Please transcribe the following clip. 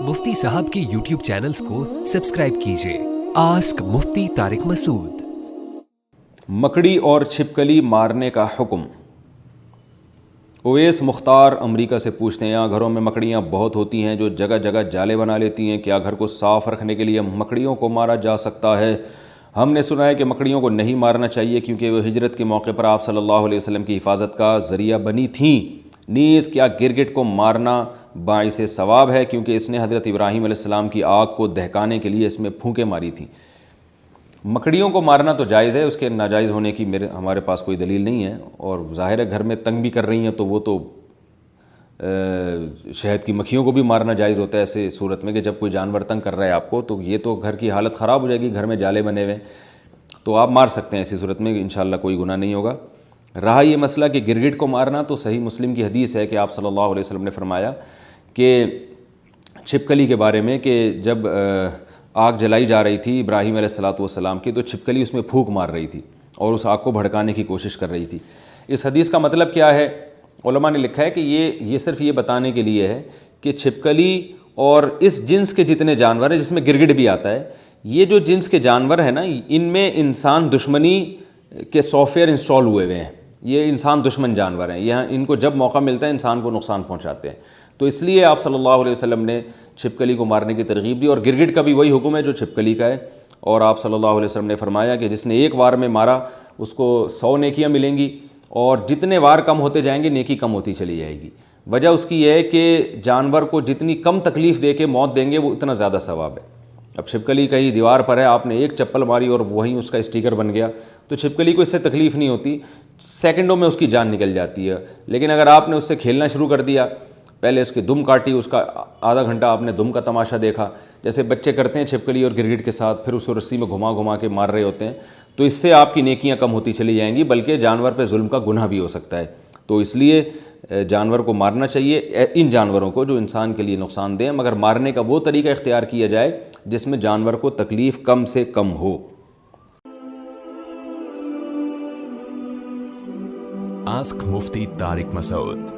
मुफ्ती साहब के YouTube channels को सब्सक्राइब कीजिए। आस्क मुफ्ती तारिक मसूद। मकड़ी और छिपकली मारने का हुक्म। उवैस मुख्तार अमेरिका से पूछते हैं, यहाँ घरों में मकड़ियाँ बहुत होती हैं जो जगह जगह जाले बना लेती हैं, क्या घर को साफ़ रखने के लिए मकड़ियों को मारा जा सकता है? हमने सुना है कि मकड़ियों को नहीं मारना चाहिए क्योंकि वो हिजरत के मौके पर आप सल्लल्लाहु अलैहि वसल्लम की हिफाजत का ज़रिया बनी थीं। नीज़ क्या गिरगिट को मारना बाइसे सवाब है क्योंकि इसने हज़रत इब्राहीम अलैहिस्सलाम की आग को दहकाने के लिए इसमें फूंकें मारी थीं। मकड़ियों को मारना तो जायज़ है, उसके नाजायज़ होने की हमारे पास कोई दलील नहीं है। और ज़ाहिर है घर में तंग भी कर रही हैं तो वो तो शहद की मक्खियों को भी मारना जायज़ होता है ऐसे सूरत में कि जब कोई जानवर तंग कर रहा है आपको, तो ये तो घर की हालत ख़राब हो जाएगी, घर में जाले बने हुए तो आप मार सकते हैं। ऐसी सूरत में इंशाअल्लाह कोई गुनाह नहीं होगा। रहा ये मसला कि गिरगिट को मारना, तो सही मुस्लिम की हदीस है कि आप सल्लल्लाहु अलैहि वसल्लम ने फरमाया कि छिपकली के बारे में कि जब आग जलाई जा रही थी इब्राहीम अलैहिस्सलाम की, तो छिपकली उसमें फूंक मार रही थी और उस आग को भड़काने की कोशिश कर रही थी। इस हदीस का मतलब क्या है? उलमा ने लिखा है कि ये सिर्फ ये बताने के लिए है कि छिपकली और इस जिन्स के जितने जानवर हैं, जिसमें गिरगिट भी आता है, ये जो जिन्स के जानवर हैं ना, इनमें इंसान दुश्मनी के सॉफ्टवेयर इंस्टॉल हुए हुए हैं। ये इंसान दुश्मन जानवर हैं, यह इनको जब मौका मिलता है इंसान को नुकसान पहुंचाते हैं। तो इसलिए आप सल्लल्लाहु अलैहि वसल्लम ने छिपकली को मारने की तरगीब दी। और गिरगिट का भी वही हुक्म है जो छिपकली का है। और आप सल्लल्लाहु अलैहि वसल्लम ने फरमाया कि जिसने एक वार में मारा उसको 100 नेकियां मिलेंगी, और जितने वार कम होते जाएंगे नेकी कम होती चली जाएगी। वजह उसकी यह है कि जानवर को जितनी कम तकलीफ़ दे के मौत देंगे वो उतना ज़्यादा सवाब है। अब छिपकली कहीं दीवार पर है, आपने एक चप्पल मारी और वहीं उसका स्टिकर बन गया, तो छिपकली को इससे तकलीफ़ नहीं होती, सेकंडों में उसकी जान निकल जाती है। लेकिन अगर आपने उससे खेलना शुरू कर दिया, पहले उसकी दुम काटी, उसका आधा घंटा आपने दुम का तमाशा देखा, जैसे बच्चे करते हैं छिपकली और गिरगिट के साथ, फिर उसको रस्सी में घुमा घुमा के मार रहे होते हैं, तो इससे आपकी नेकियां कम होती चली जाएंगी, बल्कि जानवर पे जुल्म का गुनाह भी हो सकता है। तो इसलिए जानवर को मारना चाहिए, इन जानवरों को जो इंसान के लिए नुकसानदेह, मगर मारने का वो तरीका इख्तियार किया जाए जिसमें जानवर को तकलीफ़ कम से कम हो। आस्क मुफ्ती तारिक मसूद।